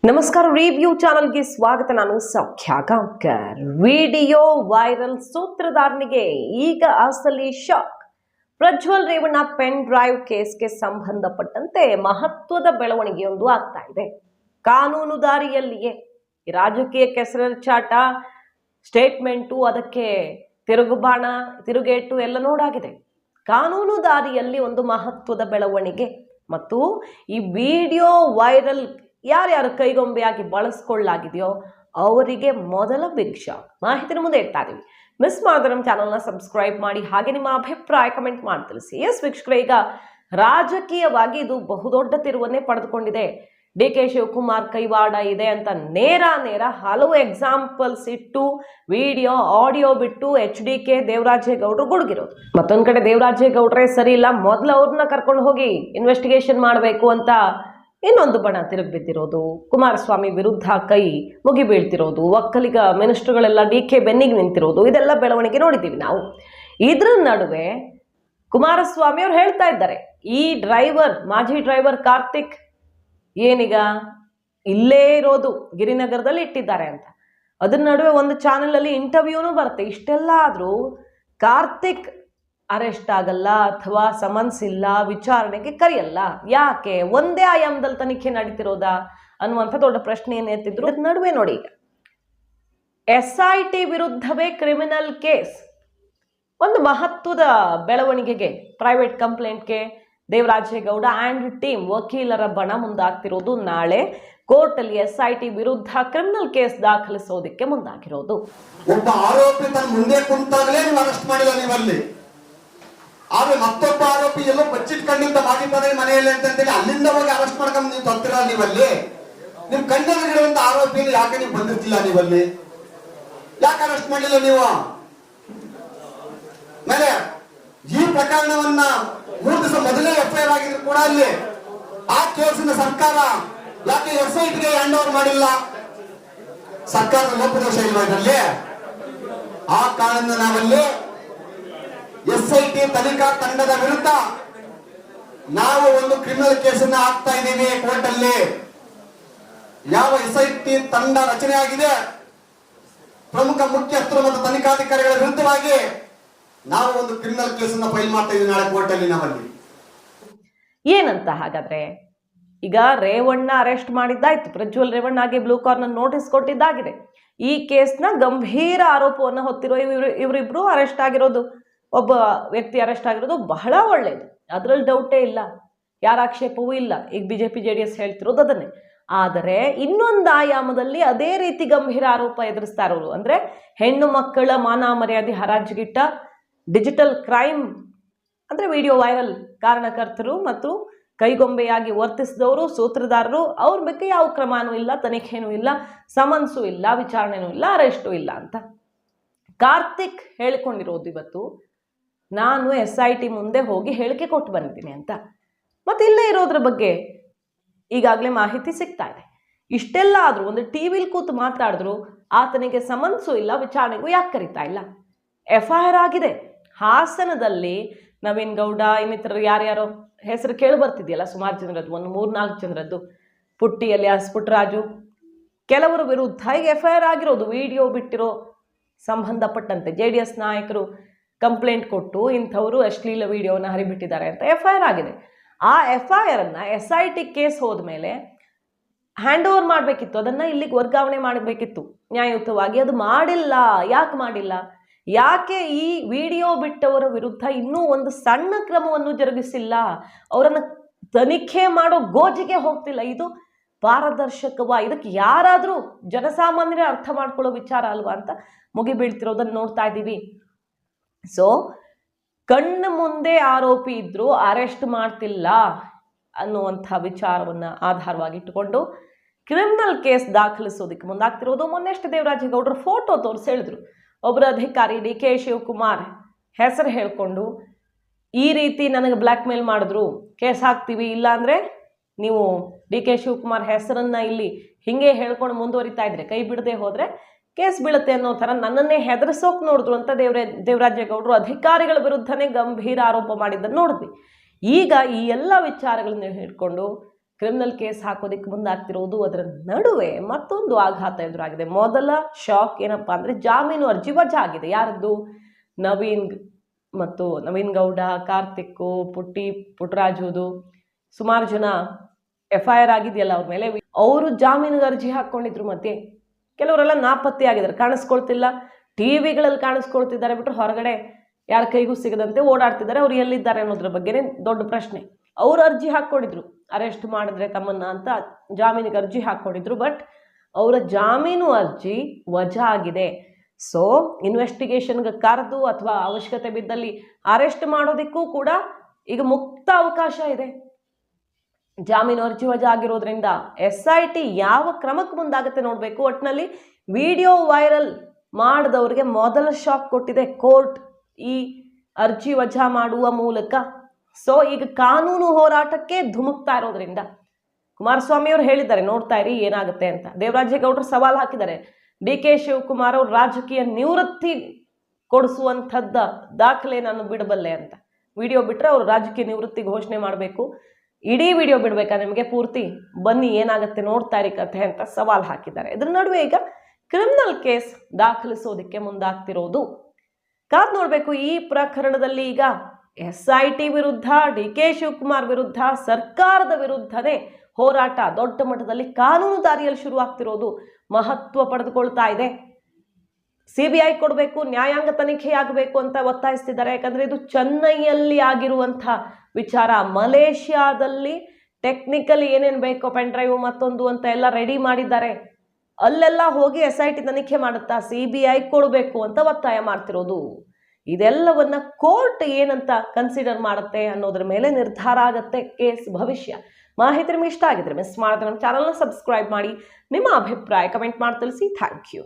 ನಮಸ್ಕಾರ, ರಿವ್ಯೂ ಚಾನಲ್ಗೆ ಸ್ವಾಗತ. ನಾನು ಸೌಖ್ಯ ಗಾಂವ್ಕರ್. ವಿಡಿಯೋ ವೈರಲ್, ಸೂತ್ರಧಾರನಿಗೆ ಈಗ ಅಸಲಿ shock. Prajwal Revanna pen drive ಕೇಸ್ಗೆ ಸಂಬಂಧಪಟ್ಟಂತೆ ಮಹತ್ವದ ಬೆಳವಣಿಗೆಯೊಂದು ಆಗ್ತಾ ಇದೆ. ಕಾನೂನು ದಾರಿಯಲ್ಲಿಯೇ ರಾಜಕೀಯ ಕೆಸರಚಾಟ, ಸ್ಟೇಟ್ಮೆಂಟು, ಅದಕ್ಕೆ ತಿರುಗುಬಾಣ, ತಿರುಗೇಟು ಎಲ್ಲ ನೋಡಾಗಿದೆ. ಕಾನೂನು ದಾರಿಯಲ್ಲಿ ಒಂದು ಮಹತ್ವದ ಬೆಳವಣಿಗೆ ಮತ್ತು ಈ ವಿಡಿಯೋ ವೈರಲ್ ಯಾರ್ಯಾರು ಕೈಗೊಂಬೆಯಾಗಿ ಬಳಸ್ಕೊಳ್ಳಾಗಿದೆಯೋ ಅವರಿಗೆ ಮೊದಲ ಬಿಗ್ ಶಾಕ್. ಮಾಹಿತಿನ ಮುಂದೆ ಇಡ್ತಾ ಇದೀವಿ. ಮಿಸ್ ಮಾಡಿದ್ರೆ ನಮ್ಮ ಚಾನಲ್ನ ಸಬ್ಸ್ಕ್ರೈಬ್ ಮಾಡಿ, ಹಾಗೆ ನಿಮ್ಮ ಅಭಿಪ್ರಾಯ ಕಮೆಂಟ್ ಮಾಡಿ ತಿಳಿಸಿ. ಎಸ್ ವೀಕ್ಷಕರೇ, ಈಗ ರಾಜಕೀಯವಾಗಿ ಇದು ಬಹುದೊಡ್ಡ ತಿರುವನ್ನೇ ಪಡೆದುಕೊಂಡಿದೆ. DK ಶಿವಕುಮಾರ್ ಕೈವಾಡ ಇದೆ ಅಂತ ನೇರ ಹಲವು ಎಕ್ಸಾಂಪಲ್ಸ್ ಇಟ್ಟು ವಿಡಿಯೋ ಆಡಿಯೋ ಬಿಟ್ಟು HDK ದೇವರಾಜೇಗೌಡರು ಗುಡುಗಿರೋದು. ಮತ್ತೊಂದು ಕಡೆ ದೇವರಾಜೇಗೌಡ್ರೆ ಸರಿ ಇಲ್ಲ, ಮೊದಲು ಅವ್ರನ್ನ ಕರ್ಕೊಂಡು ಹೋಗಿ ಇನ್ವೆಸ್ಟಿಗೇಷನ್ ಮಾಡಬೇಕು ಅಂತ ಇನ್ನೊಂದು ಬಣ ತಿರುಗಿ ಬಿದ್ದಿರೋದು, ಕುಮಾರಸ್ವಾಮಿ ವಿರುದ್ಧ ಕೈ ಮುಗಿ ಬೀಳ್ತಿರೋದು, ಒಕ್ಕಲಿಗ ಮಿನಿಸ್ಟರ್ಗಳೆಲ್ಲ DK ಬೆನ್ನಿಗೆ ನಿಂತಿರೋದು, ಇದೆಲ್ಲ ಬೆಳವಣಿಗೆ ನೋಡಿದ್ದೀವಿ ನಾವು. ಇದ್ರ ನಡುವೆ ಕುಮಾರಸ್ವಾಮಿ ಅವ್ರು ಹೇಳ್ತಾ ಇದ್ದಾರೆ, ಈ ಡ್ರೈವರ್, ಮಾಜಿ ಡ್ರೈವರ್ ಕಾರ್ತಿಕ್ ಏನೀಗ ಇಲ್ಲೇ ಇರೋದು, ಗಿರಿನಗರದಲ್ಲಿ ಇಟ್ಟಿದ್ದಾರೆ ಅಂತ. ಅದ್ರ ನಡುವೆ ಒಂದು ಚಾನೆಲ್ ಅಲ್ಲಿ ಇಂಟರ್ವ್ಯೂನು ಬರುತ್ತೆ. ಇಷ್ಟೆಲ್ಲ ಆದ್ರೂ ಕಾರ್ತಿಕ್ ಅರೆಸ್ಟ್ ಆಗಲ್ಲ ಅಥವಾ ಸಮನ್ಸ್ ಇಲ್ಲ, ವಿಚಾರಣೆಗೆ ಕರೆಯಲ್ಲ, ಯಾಕೆ? ಒಂದೇ ಆಯಾಮದಲ್ಲಿ ತನಿಖೆ ನಡೀತಿರೋದಾ ಅನ್ನುವಂಥ ದೊಡ್ಡ ಪ್ರಶ್ನೆ ಏನ್ ಎತ್ತಿದ್ರು. ಅದ್ರ ನಡುವೆ ನೋಡಿ, ಈಗ SIT ವಿರುದ್ಧವೇ ಕ್ರಿಮಿನಲ್ ಕೇಸ್, ಒಂದು ಮಹತ್ವದ ಬೆಳವಣಿಗೆಗೆ, ಪ್ರೈವೇಟ್ ಕಂಪ್ಲೇಂಟ್ಗೆ ದೇವರಾಜೇಗೌಡ ಆ್ಯಂಡ್ ಟೀಮ್ ವಕೀಲರ ಬಣ ಮುಂದಾಗ್ತಿರೋದು. ನಾಳೆ ಕೋರ್ಟಲ್ಲಿ SIT ವಿರುದ್ಧ ಕ್ರಿಮಿನಲ್ ಕೇಸ್ ದಾಖಲಿಸೋದಕ್ಕೆ ಮುಂದಾಗಿರೋದು. ಒಬ್ಬ ಆರೋಪಿ ತನ್ನ ಮುಂದೆ ಕುಂತಾಗಲೇ ನೀವು ಅರೆಸ್ಟ್ ಮಾಡಿಲ್ಲ ನೀವಲ್ಲಿ, ಆದ್ರೆ ಮತ್ತೊಬ್ಬ ಆರೋಪಿ ಎಲ್ಲೋ ಬಚ್ಚಿಟ್ಕೊಂಡಿಂದ ಮಾಡಿದ್ದಾರೆ ಮನೆಯಲ್ಲಿ ಅಂತೇಳಿ ಅಲ್ಲಿಂದ ಹೋಗಿ ಅರೆಸ್ಟ್ ಮಾಡ್ಕೊಂಡು ನೀವು ತರ್ತೀರ. ನೀವಲ್ಲಿ ನಿಮ್ ಕಣ್ಣೆದುರುಗಿರುವಂತ ಆರೋಪಿ ಯಾಕೆ ನೀವು ಬಂದಿರ್ತಿಲ್ಲ? ನೀವಲ್ಲಿ ಯಾಕೆ ಅರೆಸ್ಟ್ ಮಾಡಲಿಲ್ಲ ನೀವು? ಮೇಲೆ ಈ ಪ್ರಕರಣವನ್ನ 3 ದಿವಸ ಮೊದಲೇ FIR ಆಗಿದ್ರು ಕೂಡ ಅಲ್ಲಿ ಆ ಕೇಸಿನ ಸರ್ಕಾರ ಯಾಕೆ SITಗೆ ಹ್ಯಾಂಡ್ ಓವರ್ ಮಾಡಿಲ್ಲ? ಸರ್ಕಾರದ ಲೋಪದೋಷ ಇಲ್ವಾ ಇದರಲ್ಲಿ? ಆ ಕಾರಣದಿಂದ ನಾವಲ್ಲಿ SIT ತನಿಖಾ ತಂಡದ ವಿರುದ್ಧ ನಾವು ಒಂದು ಕ್ರಿಮಿನಲ್ ಕೇಸನ್ನ ಹಾಕ್ತಾ ಇದ್ದೀವಿ ಕೋರ್ಟ್ ಅಲ್ಲಿ. ಯಾವ SIT ತಂಡ ರಚನೆ ಆಗಿದೆ, ಪ್ರಮುಖ ಮುಖ್ಯಸ್ಥರು ಮತ್ತು ತನಿಖಾಧಿಕಾರಿಗಳ ವಿರುದ್ಧವಾಗಿ ನಾವು ಒಂದು ಕ್ರಿಮಿನಲ್ ಕೇಸನ್ನ ಫೈಲ್ ಮಾಡ್ತಾ ಇದ್ದೀವಿ ನಾಳೆ ಕೋರ್ಟ್ ಅಲ್ಲಿ. ನಾವಲ್ಲಿ ಏನಂತ ಹಾಗಾದ್ರೆ, ಈಗ ರೇವಣ್ಣ ಅರೆಸ್ಟ್ ಮಾಡಿದ್ದಾಯ್ತು, ಪ್ರಜ್ವಲ್ ರೇವಣ್ಣಗೆ ಬ್ಲೂ ಕಾರ್ನರ್ ನೋಟಿಸ್ ಕೊಟ್ಟಿದ್ದಾಗಿದೆ. ಈ ಕೇಸ್ನ ಗಂಭೀರ ಆರೋಪವನ್ನು ಹೊತ್ತಿರೋ ಇವರಿಬ್ರು ಅರೆಸ್ಟ್ ಆಗಿರೋದು, ಒಬ್ಬ ವ್ಯಕ್ತಿ ಅರೆಸ್ಟ್ ಆಗಿರೋದು ಬಹಳ ಒಳ್ಳೆಯದು, ಅದರಲ್ಲಿ ಡೌಟೇ ಇಲ್ಲ, ಯಾರ ಆಕ್ಷೇಪವೂ ಇಲ್ಲ. ಈಗ BJP JDS ಹೇಳ್ತಿರೋದು ಅದನ್ನೇ. ಆದರೆ ಇನ್ನೊಂದು ಆಯಾಮದಲ್ಲಿ ಅದೇ ರೀತಿ ಗಂಭೀರ ಆರೋಪ ಎದುರಿಸ್ತಾ ಇರೋರು ಅಂದ್ರೆ ಹೆಣ್ಣು ಮಕ್ಕಳ ಮಾನ ಮರ್ಯಾದೆ ಹರಾಜುಗಿಟ್ಟ, ಡಿಜಿಟಲ್ ಕ್ರೈಮ್ ಅಂದ್ರೆ ವಿಡಿಯೋ ವೈರಲ್ ಕಾರಣಕರ್ತರು ಮತ್ತು ಕೈಗೊಂಬೆಯಾಗಿ ವರ್ತಿಸಿದವರು, ಸೂತ್ರಧಾರರು, ಅವ್ರ ಬಗ್ಗೆ ಯಾವ ಕ್ರಮನೂ ಇಲ್ಲ, ತನಿಖೆನೂ ಇಲ್ಲ, ಸಮನ್ಸು ಇಲ್ಲ, ವಿಚಾರಣೆನೂ ಇಲ್ಲ, ಅರೆಸ್ಟು ಇಲ್ಲ ಅಂತ ಕಾರ್ತಿಕ್ ಹೇಳಿಕೊಂಡಿರೋದು ಇವತ್ತು. ನಾನು SIT ಮುಂದೆ ಹೋಗಿ ಹೇಳಿಕೆ ಕೊಟ್ಟು ಬಂದಿದ್ದೀನಿ ಅಂತ. ಮತ್ತೆ ಇಲ್ಲೇ ಇರೋದ್ರ ಬಗ್ಗೆ ಈಗಾಗಲೇ ಮಾಹಿತಿ ಸಿಗ್ತಾ ಇದೆ. ಇಷ್ಟೆಲ್ಲ ಆದ್ರೂ ಒಂದು ಟಿವಿಲಿ ಕೂತು ಮಾತಾಡಿದ್ರು ಆತನಿಗೆ ಸಮನ್ಸು ಇಲ್ಲ, ವಿಚಾರಣೆಗೂ ಯಾಕೆ ಕರೀತಾ ಇಲ್ಲ? FIR ಆಗಿದೆ. ಹಾಸನದಲ್ಲಿ ನವೀನ್ ಗೌಡ ಇನ್ನಿತರರು ಯಾರ್ಯಾರೋ ಹೆಸರು ಕೇಳಿ ಬರ್ತಿದೆಯಲ್ಲ, ಸುಮಾರು ಜನರದ್ದು, ಒಂದು 3-4 ಜನರದ್ದು, ಪುಟ್ಟಿಯಲ್ಲಿ ಪುಟ್ಟರಾಜು, ಕೆಲವರ ವಿರುದ್ಧ ಈಗ FIR ಆಗಿರೋದು. ವಿಡಿಯೋ ಬಿಟ್ಟಿರೋ ಸಂಬಂಧಪಟ್ಟಂತೆ JDS ನಾಯಕರು ಕಂಪ್ಲೇಂಟ್ ಕೊಟ್ಟು ಇಂಥವರು ಅಶ್ಲೀಲ ವಿಡಿಯೋನ ಹರಿಬಿಟ್ಟಿದ್ದಾರೆ ಅಂತ FIR ಆಗಿದೆ. ಆ FIR ಅನ್ನ SIT ಕೇಸ್ ಹೋದ್ಮೇಲೆ ಹ್ಯಾಂಡ್ ಓವರ್ ಮಾಡಬೇಕಿತ್ತು, ಅದನ್ನ ಇಲ್ಲಿಗೆ ವರ್ಗಾವಣೆ ಮಾಡಬೇಕಿತ್ತು ನ್ಯಾಯಯುತವಾಗಿ. ಅದು ಮಾಡಿಲ್ಲ. ಯಾಕೆ ಮಾಡಿಲ್ಲ? ಯಾಕೆ ಈ ವಿಡಿಯೋ ಬಿಟ್ಟವರ ವಿರುದ್ಧ ಇನ್ನೂ ಒಂದು ಸಣ್ಣ ಕ್ರಮವನ್ನು ಜರುಗಿಸಿಲ್ಲ? ಅವರನ್ನು ತನಿಖೆ ಮಾಡೋ ಗೋಜಿಗೆ ಹೋಗ್ತಿಲ್ಲ. ಇದು ಪಾರದರ್ಶಕವಾ? ಇದಕ್ಕೆ ಯಾರಾದರೂ ಜನಸಾಮಾನ್ಯರೇ ಅರ್ಥ ಮಾಡ್ಕೊಳ್ಳೋ ವಿಚಾರ ಅಲ್ವಾ ಅಂತ ಮುಗಿ ಬೀಳ್ತಿರೋದನ್ನು ನೋಡ್ತಾ ಇದ್ದೀವಿ. ಸೊ ಕಣ್ಣು ಮುಂದೆ ಆರೋಪಿ ಇದ್ರು ಅರೆಸ್ಟ್ ಮಾಡ್ತಿಲ್ಲ ಅನ್ನುವಂಥ ವಿಚಾರವನ್ನ ಆಧಾರವಾಗಿಟ್ಟುಕೊಂಡು ಕ್ರಿಮಿನಲ್ ಕೇಸ್ ದಾಖಲಿಸೋದಕ್ಕೆ ಮುಂದಾಗ್ತಿರೋದು. ಮೊನ್ನೆಷ್ಟು ದೇವರಾಜೇಗೌಡರು ಫೋಟೋ ತೋರಿಸಿ ಹೇಳಿದ್ರು, ಒಬ್ಬರು ಅಧಿಕಾರಿ DK ಶಿವಕುಮಾರ್ ಹೆಸರು ಹೇಳ್ಕೊಂಡು ಈ ರೀತಿ ನನಗೆ ಬ್ಲ್ಯಾಕ್ ಮೇಲ್ ಮಾಡಿದ್ರು, ಕೇಸ್ ಹಾಕ್ತೀವಿ, ಇಲ್ಲ ಅಂದರೆ ನೀವು DK ಶಿವಕುಮಾರ್ ಹೆಸರನ್ನ ಇಲ್ಲಿ ಹಿಂಗೆ ಹೇಳ್ಕೊಂಡು ಮುಂದುವರಿತಾ ಇದ್ರೆ, ಕೈ ಬಿಡದೆ ಹೋದ್ರೆ ಕೇಸ್ ಬೀಳುತ್ತೆ ಅನ್ನೋ ಥರ ನನ್ನನ್ನೇ ಹೆದರ್ಸೋಕೆ ನೋಡಿದ್ರು ಅಂತ ದೇವರಾಜೇಗೌಡರು ಅಧಿಕಾರಿಗಳ ವಿರುದ್ಧನೇ ಗಂಭೀರ ಆರೋಪ ಮಾಡಿದ್ದನ್ನು ನೋಡಿದ್ವಿ. ಈಗ ಈ ಎಲ್ಲ ವಿಚಾರಗಳನ್ನ ಹಿಡ್ಕೊಂಡು ಕ್ರಿಮಿನಲ್ ಕೇಸ್ ಹಾಕೋದಕ್ಕೆ ಮುಂದಾಗ್ತಿರೋದು. ಅದರ ನಡುವೆ ಮತ್ತೊಂದು ಆಘಾತ ಎದುರಾಗಿದೆ. ಮೊದಲ ಶಾಕ್ ಏನಪ್ಪಾ ಅಂದರೆ ಜಾಮೀನು ಅರ್ಜಿ ವಜಾ ಆಗಿದೆ. ಯಾರದ್ದು? ನವೀನ್ ಗೌಡ, ಕಾರ್ತಿಕ್, ಪುಟ್ಟರಾಜುದು ಸುಮಾರು ಜನ FIR ಆಗಿದೆಯಲ್ಲ ಅವ್ರ ಮೇಲೆ. ಅವರು ಜಾಮೀನಿಗೆ ಅರ್ಜಿ ಹಾಕ್ಕೊಂಡಿದ್ರು. ಮಧ್ಯೆ ಕೆಲವರೆಲ್ಲ ನಾಪತ್ತೆ ಆಗಿದ್ದಾರೆ, ಕಾಣಿಸ್ಕೊಳ್ತಿಲ್ಲ. ಟಿವಿಗಳಲ್ಲಿ ಕಾಣಿಸ್ಕೊಳ್ತಿದ್ದಾರೆ ಬಿಟ್ಟರೆ ಹೊರಗಡೆ ಯಾರ ಕೈಗೂ ಸಿಗದಂತೆ ಓಡಾಡ್ತಿದ್ದಾರೆ. ಅವ್ರು ಎಲ್ಲಿದ್ದಾರೆ ಅನ್ನೋದ್ರ ಬಗ್ಗೆನೇ ದೊಡ್ಡ ಪ್ರಶ್ನೆ. ಅವ್ರು ಅರ್ಜಿ ಹಾಕ್ಕೊಂಡಿದ್ರು, ಅರೆಸ್ಟ್ ಮಾಡಿದ್ರೆ ತಮ್ಮನ್ನ ಅಂತ ಜಾಮೀನಿಗೆ ಅರ್ಜಿ ಹಾಕ್ಕೊಂಡಿದ್ರು. ಬಟ್ ಅವರ ಜಾಮೀನು ಅರ್ಜಿ ವಜಾ ಆಗಿದೆ. ಸೊ ಇನ್ವೆಸ್ಟಿಗೇಷನ್ಗೆ ಕರೆದು ಅಥವಾ ಅವಶ್ಯಕತೆ ಬಿದ್ದಲ್ಲಿ ಅರೆಸ್ಟ್ ಮಾಡೋದಕ್ಕೂ ಕೂಡ ಈಗ ಮುಕ್ತ ಅವಕಾಶ ಇದೆ. ಜಾಮೀನು ಅರ್ಜಿ ವಜಾ ಆಗಿರೋದ್ರಿಂದ SIT ಯಾವ ಕ್ರಮಕ್ಕೆ ಮುಂದಾಗುತ್ತೆ ನೋಡಬೇಕು. ಒಟ್ಟಿನಲ್ಲಿ ವಿಡಿಯೋ ವೈರಲ್ ಮಾಡಿದವ್ರಿಗೆ ಮೊದಲ ಶಾಕ್ ಕೊಟ್ಟಿದೆ ಕೋರ್ಟ್ ಈ ಅರ್ಜಿ ವಜಾ ಮಾಡುವ ಮೂಲಕ. ಸೊ ಈಗ ಕಾನೂನು ಹೋರಾಟಕ್ಕೆ ಧುಮುಕ್ತಾ ಇರೋದ್ರಿಂದ ಕುಮಾರಸ್ವಾಮಿ ಅವರು ಹೇಳಿದ್ದಾರೆ, ನೋಡ್ತಾ ಇರಿ ಏನಾಗುತ್ತೆ ಅಂತ. ದೇವರಾಜೇಗೌಡರು ಸವಾಲು ಹಾಕಿದ್ದಾರೆ, DK ಶಿವಕುಮಾರ್ ಅವರು ರಾಜಕೀಯ ನಿವೃತ್ತಿ ಕೊಡಿಸುವಂಥದ್ದ ದಾಖಲೆ ನಾನು ಬಿಡಬಲ್ಲೆ ಅಂತ. ವಿಡಿಯೋ ಬಿಟ್ಟರೆ ಅವರು ರಾಜಕೀಯ ನಿವೃತ್ತಿ ಘೋಷಣೆ ಮಾಡಬೇಕು. ಇಡೀ ವಿಡಿಯೋ ಬಿಡಬೇಕಾ ನಿಮಗೆ ಪೂರ್ತಿ? ಬನ್ನಿ ಏನಾಗುತ್ತೆ ನೋಡ್ತಾ ಇರಿ ಕಥೆ ಅಂತ ಸವಾಲು ಹಾಕಿದ್ದಾರೆ. ಇದ್ರ ನಡುವೆ ಈಗ ಕ್ರಿಮಿನಲ್ ಕೇಸ್ ದಾಖಲಿಸೋದಕ್ಕೆ ಮುಂದಾಗ್ತಿರೋದು. ಕಾದ್ ನೋಡಬೇಕು. ಈ ಪ್ರಕರಣದಲ್ಲಿ ಈಗ SIT ವಿರುದ್ಧ, DK ಶಿವಕುಮಾರ್ ವಿರುದ್ಧ, ಸರ್ಕಾರದ ವಿರುದ್ಧನೇ ಹೋರಾಟ ದೊಡ್ಡ ಮಟ್ಟದಲ್ಲಿ ಕಾನೂನು ದಾರಿಯಲ್ಲಿ ಶುರುವಾಗ್ತಿರೋದು ಮಹತ್ವ ಪಡೆದುಕೊಳ್ತಾ ಇದೆ. CBI ಕೊಡಬೇಕು, ನ್ಯಾಯಾಂಗ ತನಿಖೆ ಆಗಬೇಕು ಅಂತ ಒತ್ತಾಯಿಸ್ತಿದ್ದಾರೆ. ಯಾಕಂದ್ರೆ ಇದು ಚೆನ್ನೈಯಲ್ಲಿ ಆಗಿರುವಂಥ ವಿಚಾರ. ಮಲೇಷ್ಯಾದಲ್ಲಿ ಟೆಕ್ನಿಕಲಿ ಏನೇನು ಬೇಕೋ ಪೆನ್ ಡ್ರೈವ್ ಮತ್ತೊಂದು ಅಂತ ಎಲ್ಲ ರೆಡಿ ಮಾಡಿದ್ದಾರೆ. ಅಲ್ಲೆಲ್ಲ ಹೋಗಿ SIT ತನಿಖೆ ಮಾಡುತ್ತಾ CBI ಕೊಡಬೇಕು ಅಂತ ಒತ್ತಾಯ ಮಾಡ್ತಿರೋದು. ಇದೆಲ್ಲವನ್ನ ಕೋರ್ಟ್ ಏನಂತ ಕನ್ಸಿಡರ್ ಮಾಡುತ್ತೆ ಅನ್ನೋದ್ರ ಮೇಲೆ ನಿರ್ಧಾರ ಆಗತ್ತೆ ಕೇಸ್ ಭವಿಷ್ಯ. ಮಾಹಿತಿ ನಿಮ್ಗೆ ಇಷ್ಟ ಆಗಿದ್ರೆ ಮಿಸ್ ಮಾಡಿದ್ರೆ ನಮ್ಮ ಚಾನಲ್ನ ಸಬ್ಸ್ಕ್ರೈಬ್ ಮಾಡಿ. ನಿಮ್ಮ ಅಭಿಪ್ರಾಯ ಕಮೆಂಟ್ ಮಾಡಿ ತಿಳಿಸಿ. Thank you.